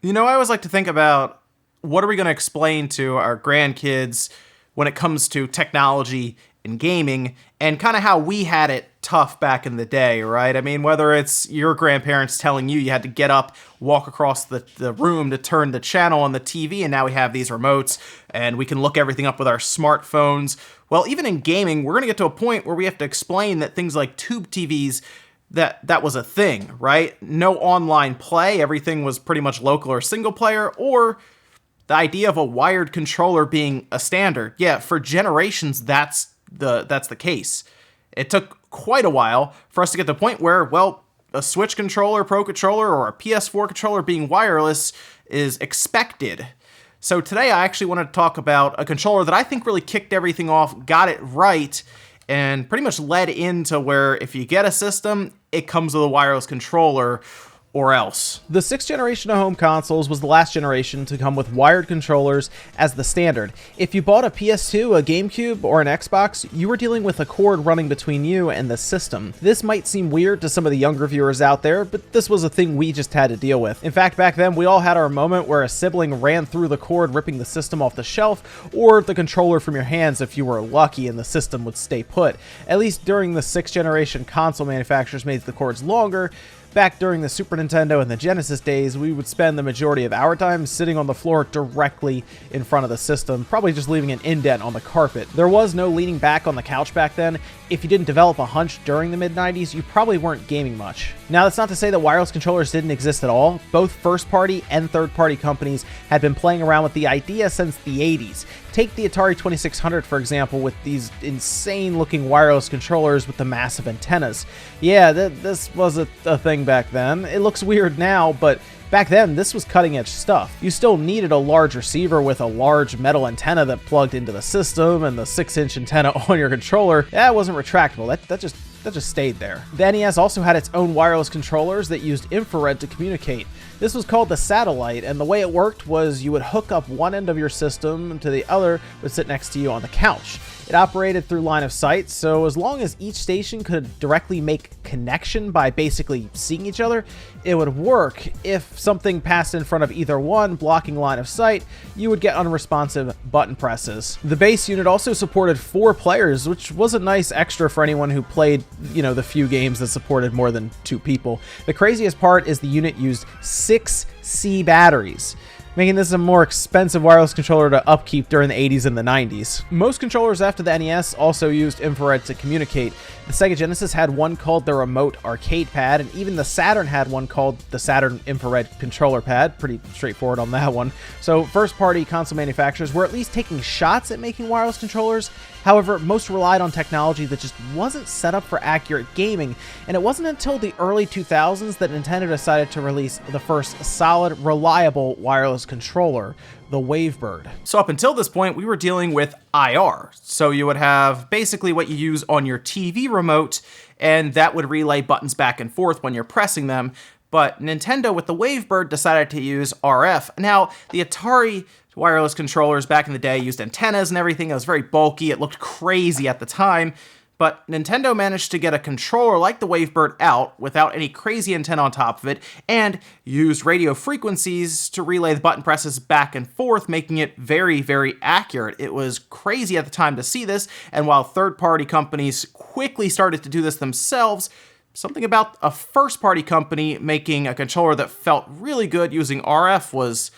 You know, I always like to think about what are we going to explain to our grandkids when it comes to technology and gaming, and kind of how we had it tough back in the day, right? I mean, whether it's your grandparents telling you had to get up, walk across the room to turn the channel on the TV, and now we have these remotes, and we can look everything up with our smartphones. Well, even in gaming, we're going to get to a point where we have to explain that things like tube TVs, that was a thing, right? No online play, everything was pretty much local or single player, or the idea of a wired controller being a standard. Yeah, for generations, that's the case. It took quite a while for us to get to the point where, well, a Switch controller, Pro controller, or a PS4 controller being wireless is expected. So today I actually wanted to talk about a controller that I think really kicked everything off, got it right, and pretty much led into where if you get a system, it comes with a wireless controller, or else. The 6th generation of home consoles was the last generation to come with wired controllers as the standard. If you bought a PS2, a Gamecube, or an Xbox, you were dealing with a cord running between you and the system. This might seem weird to some of the younger viewers out there, but this was a thing we just had to deal with. In fact, back then, we all had our moment where a sibling ran through the cord, ripping the system off the shelf, or the controller from your hands if you were lucky and the system would stay put. At least during the 6th generation, console manufacturers made the cords longer. Back during the Super Nintendo and the Genesis days, we would spend the majority of our time sitting on the floor directly in front of the system, probably just leaving an indent on the carpet. There was no leaning back on the couch back then. If you didn't develop a hunch during the mid-90s, you probably weren't gaming much. Now, that's not to say that wireless controllers didn't exist at all. Both first-party and third-party companies had been playing around with the idea since the 80s. Take the Atari 2600, for example, with these insane-looking wireless controllers with the massive antennas. Yeah, this was a thing back then. It looks weird now, but back then, this was cutting-edge stuff. You still needed a large receiver with a large metal antenna that plugged into the system, and the 6-inch antenna on your controller, that wasn't retractable. That just stayed there. The NES also had its own wireless controllers that used infrared to communicate. This was called the satellite, and the way it worked was you would hook up one end of your system to the other would sit next to you on the couch. It operated through line of sight, so as long as each station could directly make connection by basically seeing each other, it would work. If something passed in front of either one, blocking line of sight, you would get unresponsive button presses. The base unit also supported 4 players, which was a nice extra for anyone who played, the few games that supported more than 2 people. The craziest part is the unit used 6 C batteries, making this a more expensive wireless controller to upkeep during the 80s and the 90s. Most controllers after the NES also used infrared to communicate. The Sega Genesis had one called the Remote Arcade Pad, and even the Saturn had one called the Saturn Infrared Controller Pad. Pretty straightforward on that one. So first-party console manufacturers were at least taking shots at making wireless controllers. However, most relied on technology that just wasn't set up for accurate gaming, and it wasn't until the early 2000s that Nintendo decided to release the first solid, reliable wireless controller, the WaveBird. So up until this point, we were dealing with IR. So you would have basically what you use on your TV remote, and that would relay buttons back and forth when you're pressing them. But Nintendo, with the WaveBird, decided to use RF. Now, the Atari wireless controllers back in the day used antennas and everything. It was very bulky. It looked crazy at the time. But Nintendo managed to get a controller like the WaveBird out without any crazy antenna on top of it, and used radio frequencies to relay the button presses back and forth, making it very, very accurate. It was crazy at the time to see this, and while third-party companies quickly started to do this themselves, something about a first-party company making a controller that felt really good using RF was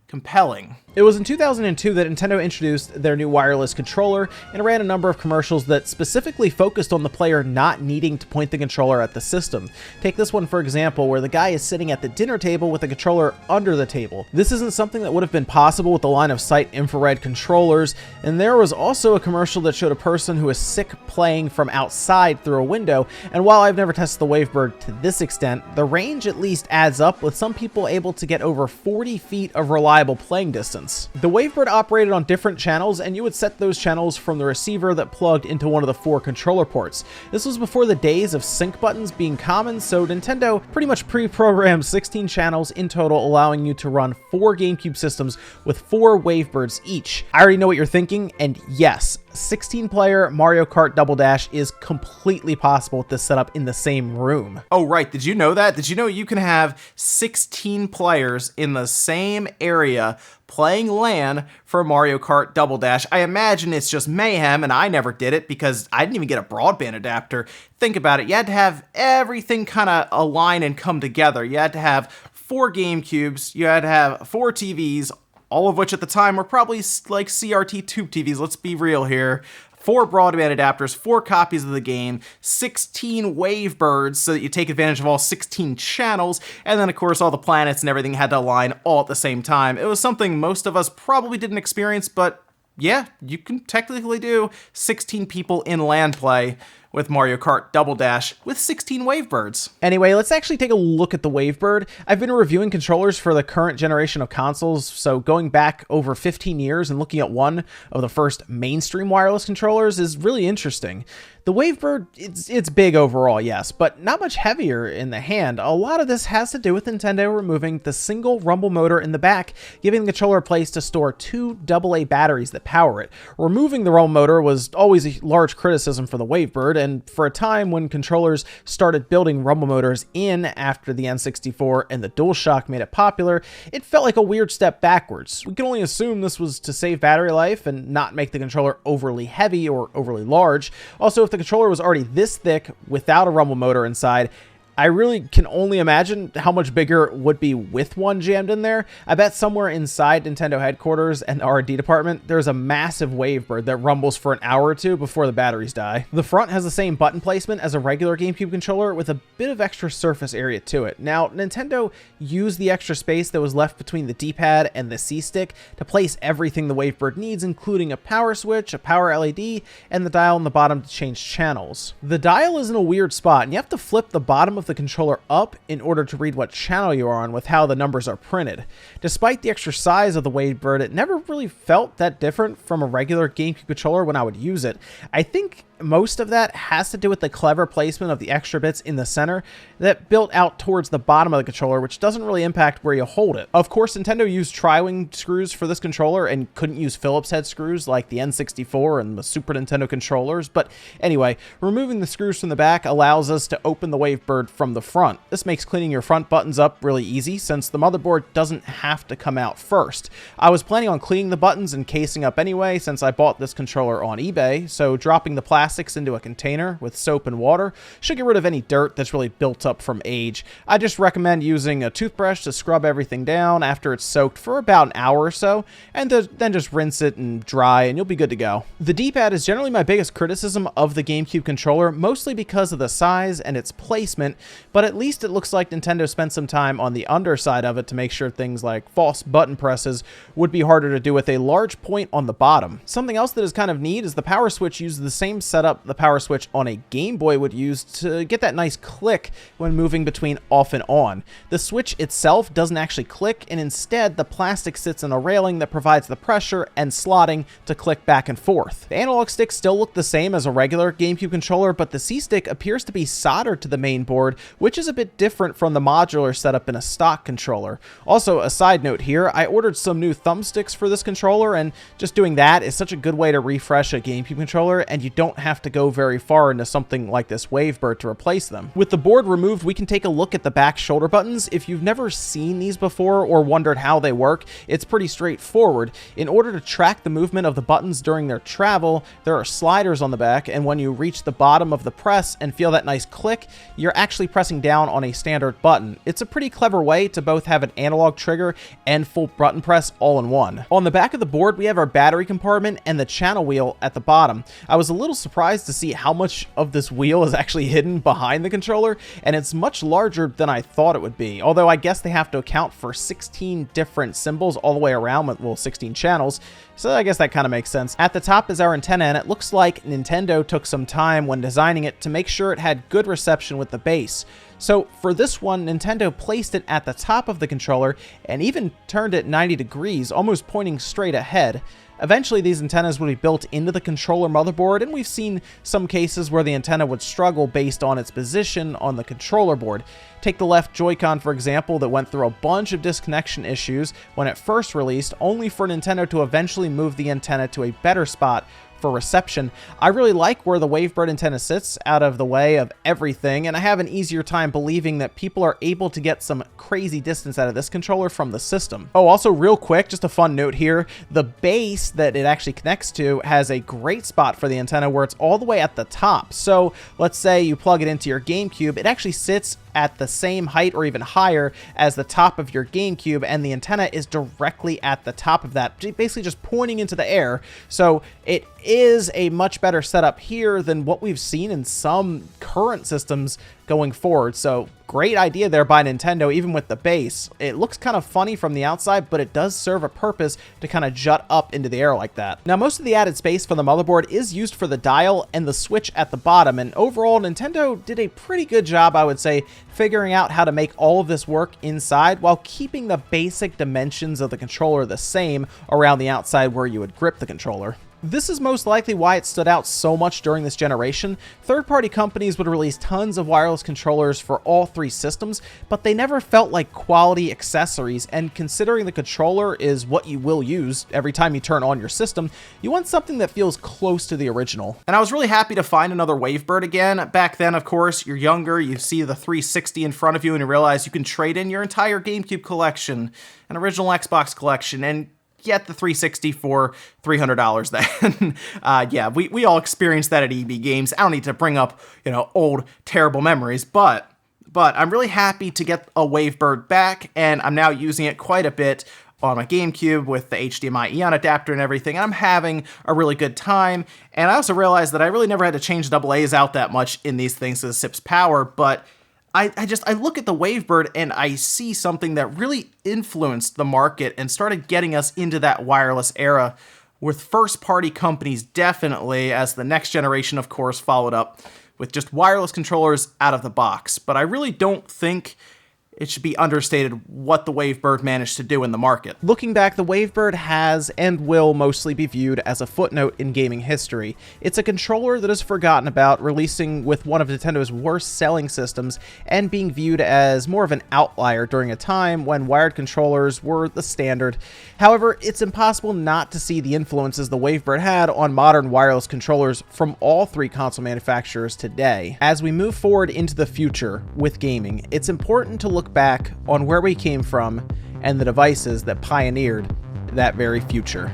compelling. It was in 2002 that Nintendo introduced their new wireless controller and ran a number of commercials that specifically focused on the player not needing to point the controller at the system. Take this one for example, where the guy is sitting at the dinner table with the controller under the table. This isn't something that would have been possible with the line of sight infrared controllers, and there was also a commercial that showed a person who is sick playing from outside through a window, and while I've never tested the WaveBird to this extent, the range at least adds up, with some people able to get over 40 feet of reliable playing distance. buttons. The WaveBird operated on different channels, and you would set those channels from the receiver that plugged into one of the 4 controller ports. This was before the days of sync buttons being common, so Nintendo pretty much pre-programmed 16 channels in total, allowing you to run 4 GameCube systems with 4 WaveBirds each. I already know what you're thinking, and yes, 16-player Mario Kart Double Dash is completely possible with this setup in the same room. Oh, right. Did you know that? Did you know you can have 16 players in the same area playing LAN for Mario Kart Double Dash? I imagine it's just mayhem, and I never did it because I didn't even get a broadband adapter. Think about it. You had to have everything kind of align and come together. You had to have 4 GameCubes. You had to have 4 TVs, all of which at the time were probably like CRT tube TVs, let's be real here. 4 broadband adapters, 4 copies of the game, 16 WaveBirds so that you take advantage of all 16 channels, and then of course all the planets and everything had to align all at the same time. It was something most of us probably didn't experience, but yeah, you can technically do 16 people in LAN play with Mario Kart Double Dash with 16 WaveBirds. Anyway, let's actually take a look at the WaveBird. I've been reviewing controllers for the current generation of consoles, so going back over 15 years and looking at one of the first mainstream wireless controllers is really interesting. The WaveBird, it's big overall, yes, but not much heavier in the hand. A lot of this has to do with Nintendo removing the single rumble motor in the back, giving the controller a place to store 2 AA batteries that power it. Removing the rumble motor was always a large criticism for the WaveBird, and for a time when controllers started building rumble motors in after the N64 and the DualShock made it popular, it felt like a weird step backwards. We can only assume this was to save battery life and not make the controller overly heavy or overly large. Also, if the controller was already this thick without a rumble motor inside, I really can only imagine how much bigger it would be with one jammed in there. I bet somewhere inside Nintendo headquarters and the R&D department, there's a massive WaveBird that rumbles for an hour or two before the batteries die. The front has the same button placement as a regular GameCube controller with a bit of extra surface area to it. Now, Nintendo used the extra space that was left between the D-pad and the C-stick to place everything the WaveBird needs, including a power switch, a power LED, and the dial on the bottom to change channels. The dial is in a weird spot, and you have to flip the bottom of the controller up in order to read what channel you are on with how the numbers are printed. Despite the extra size of the WaveBird, it never really felt that different from a regular GameCube controller when I would use it. I think most of that has to do with the clever placement of the extra bits in the center that built out towards the bottom of the controller, which doesn't really impact where you hold it. Of course, Nintendo used tri-wing screws for this controller and couldn't use Phillips head screws like the N64 and the Super Nintendo controllers, but anyway, removing the screws from the back allows us to open the WaveBird from the front. This makes cleaning your front buttons up really easy since the motherboard doesn't have to come out first. I was planning on cleaning the buttons and casing up anyway since I bought this controller on eBay, so dropping the plastics into a container with soap and water should get rid of any dirt that's really built up from age. I just recommend using a toothbrush to scrub everything down after it's soaked for about an hour or so, and then just rinse it and dry and you'll be good to go. The D-pad is generally my biggest criticism of the GameCube controller, mostly because of the size and its placement, but at least it looks like Nintendo spent some time on the underside of it to make sure things like false button presses would be harder to do with a large point on the bottom. Something else that is kind of neat is the power switch uses the same setup the power switch on a Game Boy would use to get that nice click when moving between off and on. The switch itself doesn't actually click, and instead the plastic sits in a railing that provides the pressure and slotting to click back and forth. The analog sticks still look the same as a regular GameCube controller, but the C-stick appears to be soldered to the main board, which is a bit different from the modular setup in a stock controller. Also, a side note here, I ordered some new thumbsticks for this controller, and just doing that is such a good way to refresh a GameCube controller, and you don't have to go very far into something like this WaveBird to replace them. With the board removed, we can take a look at the back shoulder buttons. If you've never seen these before or wondered how they work, it's pretty straightforward. In order to track the movement of the buttons during their travel, there are sliders on the back, and when you reach the bottom of the press and feel that nice click, you're actually pressing down on a standard button. It's a pretty clever way to both have an analog trigger and full button press all in one. On the back of the board, we have our battery compartment and the channel wheel at the bottom. I was a little surprised to see how much of this wheel is actually hidden behind the controller, and it's much larger than I thought it would be, although I guess they have to account for 16 different symbols all the way around with, well, 16 channels, so I guess that kind of makes sense. At the top is our antenna, and it looks like Nintendo took some time when designing it to make sure it had good reception with the base. So for this one, Nintendo placed it at the top of the controller and even turned it 90 degrees, almost pointing straight ahead. Eventually, these antennas would be built into the controller motherboard, and we've seen some cases where the antenna would struggle based on its position on the controller board. Take the left Joy-Con, for example, that went through a bunch of disconnection issues when it first released, only for Nintendo to eventually move the antenna to a better spot for reception. I really like where the WaveBird antenna sits out of the way of everything, and I have an easier time believing that people are able to get some crazy distance out of this controller from the system. Oh, also real quick, just a fun note here, the base that it actually connects to has a great spot for the antenna where it's all the way at the top. So let's say you plug it into your GameCube, it actually sits at the same height or even higher as the top of your GameCube, and the antenna is directly at the top of that, basically just pointing into the air. So it is a much better setup here than what we've seen in some current systems going forward. So great idea there by Nintendo, even with the base. It looks kind of funny from the outside, but it does serve a purpose to kind of jut up into the air like that. Now, most of the added space for the motherboard is used for the dial and the switch at the bottom, and overall, Nintendo did a pretty good job, I would say, figuring out how to make all of this work inside while keeping the basic dimensions of the controller the same around the outside where you would grip the controller. This is most likely why it stood out so much during this generation. Third-party companies would release tons of wireless controllers for all three systems, but they never felt like quality accessories, and considering the controller is what you will use every time you turn on your system, you want something that feels close to the original. And I was really happy to find another WaveBird again. Back then, of course, you're younger, you see the 360 in front of you, and you realize you can trade in your entire GameCube collection, an original Xbox collection, and get the 360 for $300 then. Yeah, we all experienced that at EB Games. I don't need to bring up, old terrible memories, but I'm really happy to get a WaveBird back, and I'm now using it quite a bit on my GameCube with the HDMI Eon adapter and everything, and I'm having a really good time. And I also realized that I really never had to change AA's out that much in these things to sips power, but I look at the WaveBird and I see something that really influenced the market and started getting us into that wireless era, with first-party companies definitely, as the next generation, of course, followed up with just wireless controllers out of the box. But I really don't think it should be understated what the WaveBird managed to do in the market. Looking back, the WaveBird has and will mostly be viewed as a footnote in gaming history. It's a controller that is forgotten about, releasing with one of Nintendo's worst-selling systems and being viewed as more of an outlier during a time when wired controllers were the standard. However, it's impossible not to see the influences the WaveBird had on modern wireless controllers from all three console manufacturers today. As we move forward into the future with gaming, it's important to look back on where we came from and the devices that pioneered that very future.